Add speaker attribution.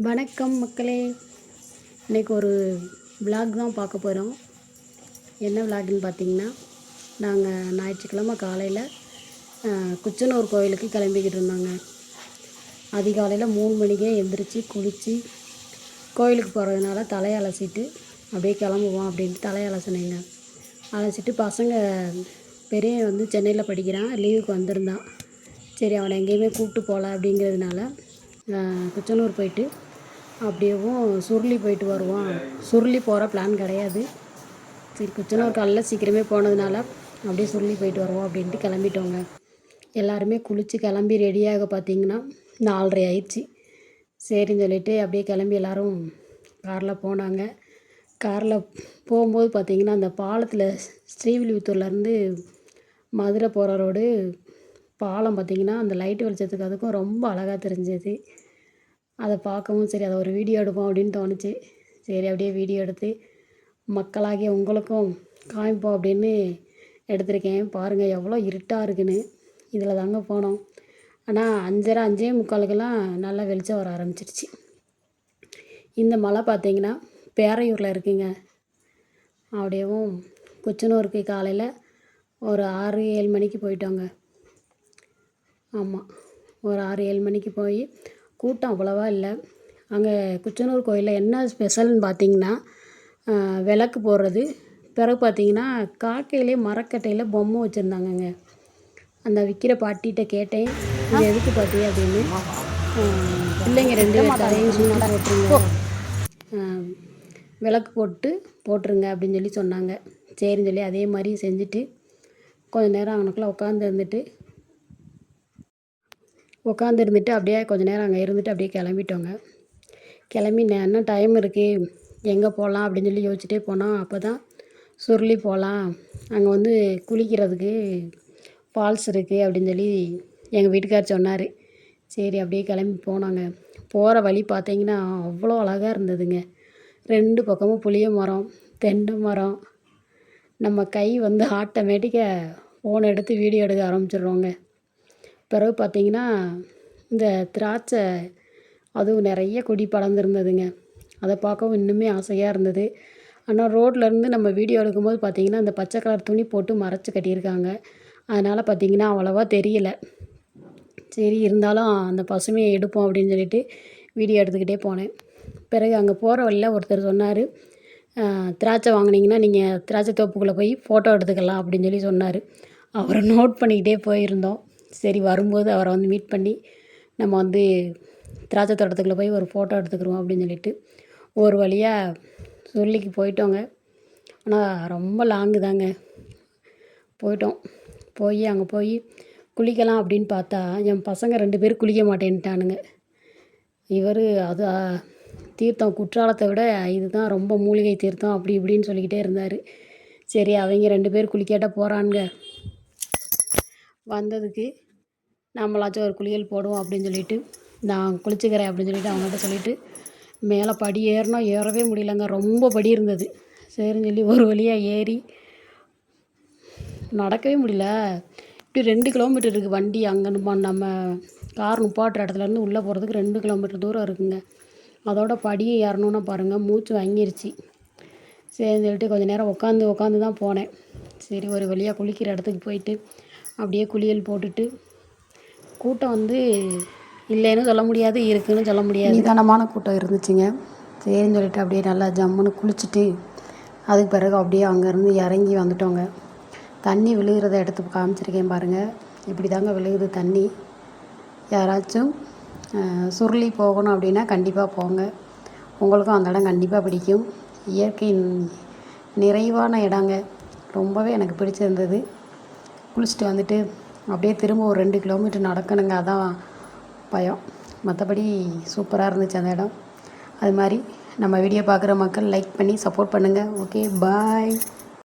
Speaker 1: வணக்கம் மக்களே. இன்றைக்கி ஒரு விளாக் தான் பார்க்க போகிறோம். என்ன விளாக்னு பார்த்தீங்கன்னா, நாங்கள் ஞாயிற்றுக்கிழமை காலையில் குச்சனூர் கோயிலுக்கு கிளம்பிக்கிட்டு இருந்தாங்க. அதிகாலையில் 3 மணிக்கே எழுந்திரிச்சி குளித்து கோயிலுக்கு போகிறதுனால தலையை அலசிட்டு அப்படியே கிளம்புவோம் அப்படின்ட்டு தலையை அலசினேங்க. அலசிட்டு பசங்க பெரியவன் வந்து சென்னையில் படிக்கிறான், லீவுக்கு வந்திருந்தான். சரி அவனை எங்கேயுமே கூப்பிட்டு போகல அப்படிங்கிறதுனால குச்சனூர் போயிட்டு அப்படியேவும் சுருளி போயிட்டு வருவோம். சுருளி போகிற பிளான் கிடையாது. சரி குச்சனூர் காலையில் சீக்கிரமே போனதுனால அப்படியே சுருளி போயிட்டு வருவோம் அப்படின்ட்டு கிளம்பிட்டோங்க. எல்லாருமே குளித்து கிளம்பி ரெடியாக பார்த்திங்கன்னா 4:30 ஆயிடுச்சு. சரின்னு சொல்லிவிட்டு அப்படியே கிளம்பி எல்லோரும் காரில் போனாங்க. காரில் போகும்போது பார்த்திங்கன்னா அந்த பாலத்தில் ஸ்ரீவில்லிபுத்தூர்லேருந்து மதுரை போகிற ரோடு பாலம் பார்த்திங்கன்னா அந்த லைட்டு வெளிச்சத்துக்கு அதுக்கும் ரொம்ப அழகாக தெரிஞ்சது. அதை பார்க்கவும் சரி அதை ஒரு வீடியோ எடுப்போம் அப்படின்னு தோணுச்சு. சரி அப்படியே வீடியோ எடுத்து மக்களாகிய உங்களுக்கும் காமிப்போம் அப்படின்னு எடுத்திருக்கேன். பாருங்கள் எவ்வளோ இருட்டாக இருக்குன்னு. இதில் தாங்க போனோம். ஆனால் 5:30 5:45க்கெல்லாம் நல்லா வெளிச்சம் வர ஆரம்பிச்சிருச்சு. இந்த மலை பார்த்திங்கன்னா பேரையூரில் இருக்குங்க. அப்படியேவும் குச்சனூருக்கு காலையில் ஒரு 6-7 மணிக்கு போயிட்டோங்க. ஆமாம், ஒரு 6-7 மணிக்கு போய் கூட்டம் அவ்வளோவா இல்லை. அங்கே குச்சனூர் கோயிலில் என்ன ஸ்பெஷல்னு பார்த்திங்கன்னா விளக்கு போடுறது. பிறகு பார்த்திங்கன்னா காக்கையிலே மரக்கட்டையில் பொம்மை வச்சுருந்தாங்கங்க. அந்த விற்கிற பாட்டிகிட்ட கேட்டேன், இது எதுக்கு பாட்டி அப்படின்னு. பிள்ளைங்க 2 தலையும் சும்மா போட்டுருங்க, விளக்கு போட்டுருங்க அப்படின்னு சொல்லி சொன்னாங்க. சரின்னு சொல்லி அதே மாதிரி செஞ்சுட்டு கொஞ்சம் நேரம் அவனுக்குள்ளே உட்காந்துருந்துட்டு அப்படியே கொஞ்சம் நேரம் அங்கே இருந்துட்டு அப்படியே கிளம்பிட்டோங்க. கிளம்பி இன்னும் டைம் இருக்குது, எங்கே போகலாம் அப்படின்னு சொல்லி யோசிச்சுட்டே போனோம். அப்போ தான் சுருளி போகலாம், அங்கே வந்து குளிக்கிறதுக்கு ஃபால்ஸ் இருக்குது அப்படின்னு சொல்லி எங்கள் வீட்டுக்கார் சொன்னார். சரி அப்படியே கிளம்பி போனாங்க. போகிற வழி பார்த்திங்கன்னா அவ்வளோ அழகாக இருந்ததுங்க. 2 பக்கமும் புளிய மரம், தென்னை மரம். நம்ம கை வந்து ஆட்டோமேட்டிக்காக ஃபோன் எடுத்து வீடியோ எடுக்க ஆரம்பிச்சிடுறோங்க. பிறகு பார்த்திங்கன்னா இந்த திராட்சை அதுவும் நிறைய கொடி படர்ந்துருந்ததுங்க. அதை பார்க்கவும் இன்னுமே ஆசையாக இருந்தது. ஆனால் ரோட்லேருந்து நம்ம வீடியோ எடுக்கும்போது பார்த்திங்கன்னா அந்த பச்சை கலர் துணி போட்டு மறைச்சி கட்டியிருக்காங்க. அதனால் பார்த்திங்கன்னா அவ்வளோவா தெரியல. சரி இருந்தாலும் அந்த பசுமையை எடுப்போம் அப்படின்னு சொல்லிட்டு வீடியோ எடுத்துக்கிட்டே போனேன். பிறகு அங்கே போகிற வழியில் ஒருத்தர் சொன்னார், திராட்சை வாங்கினீங்கன்னா நீங்கள் திராட்சை தோப்புக்குள்ளே போய் ஃபோட்டோ எடுத்துக்கலாம் அப்படின்னு சொல்லி சொன்னார். அவரை நோட் பண்ணிக்கிட்டே போயிருந்தோம். சரி வரும்போது அவரை வந்து மீட் பண்ணி நம்ம வந்து திராட்சை தோட்டத்துக்குள்ளே போய் ஒரு ஃபோட்டோ எடுத்துக்கிடுவோம் அப்படின்னு சொல்லிட்டு ஒரு வழியாக சுருளிக்கு போயிட்டோங்க. ஆனால் ரொம்ப லாங்கு தாங்க. போயிட்டோம். அங்கே போய் குளிக்கலாம் அப்படின்னு பார்த்தா என் பசங்க 2 பேர் குளிக்க மாட்டேன்ட்டானுங்க. இவர் அது தீர்த்தம் குற்றாலத்தை விட இதுதான் ரொம்ப மூலிகை தீர்த்தம் அப்படி இப்படின்னு சொல்லிக்கிட்டே இருந்தார். சரி அவங்க 2 பேர் குளிக்காட்ட போகிறானுங்க. வந்ததுக்கு நம்மளாச்சும் ஒரு குளியல் போடுவோம் அப்படின்னு சொல்லிட்டு நான் குளிச்சுக்கிறேன் அப்படின்னு சொல்லிட்டு அவங்கள்ட்ட சொல்லிவிட்டு மேலே படி ஏறவே முடியலங்க. ரொம்ப படி இருந்தது. சரின்னு சொல்லி ஒரு வழியாக ஏறி நடக்கவே முடியல. இப்படி 2 கிலோமீட்டர் இருக்குது வண்டி. அங்கே நம்ம கார் நிப்பாட்டுற இடத்துலேருந்து உள்ளே போகிறதுக்கு 2 கிலோமீட்டர் தூரம் இருக்குங்க. அதோட படியை ஏறணுன்னா பாருங்கள் மூச்சு வாங்கிருச்சு. சரின்னு சொல்லிட்டு கொஞ்சம் நேரம் உட்காந்து தான் போனேன். சரி ஒரு வழியாக குளிக்கிற இடத்துக்கு போயிட்டு அப்படியே குளியல் போட்டுட்டு கூட்டம் வந்து இல்லைன்னு சொல்ல முடியாது, இருக்குதுன்னு சொல்ல முடியாது, நிதானமான கூட்டம் இருந்துச்சுங்க. சரின்னு சொல்லிட்டு அப்படியே நல்லா ஜம்முன்னு குளிச்சுட்டு அதுக்கு பிறகு அப்படியே அங்கேருந்து இறங்கி வந்துட்டோங்க. தண்ணி விழுகிறத எடுத்து காமிச்சிருக்கேன் பாருங்கள். இப்படி தாங்க விழுகுது தண்ணி. யாராச்சும் சுருளி போகணும் அப்படின்னா கண்டிப்பாக போங்க. உங்களுக்கும் அந்த இடம் கண்டிப்பாக பிடிக்கும். இயற்கை நிறைவான இடங்க. ரொம்பவே எனக்கு பிடிச்சிருந்தது. குளிச்சுட்டு வந்துட்டு அப்படியே திரும்ப ஒரு 2 கிலோமீட்டர் நடக்கணுங்க. அதான் பயம். மற்றபடி சூப்பராக இருந்துச்சு அந்த இடம். அது மாதிரி நம்ம வீடியோ பார்க்குற மக்கள் லைக் பண்ணி சப்போர்ட் பண்ணுங்கள். Okay bye.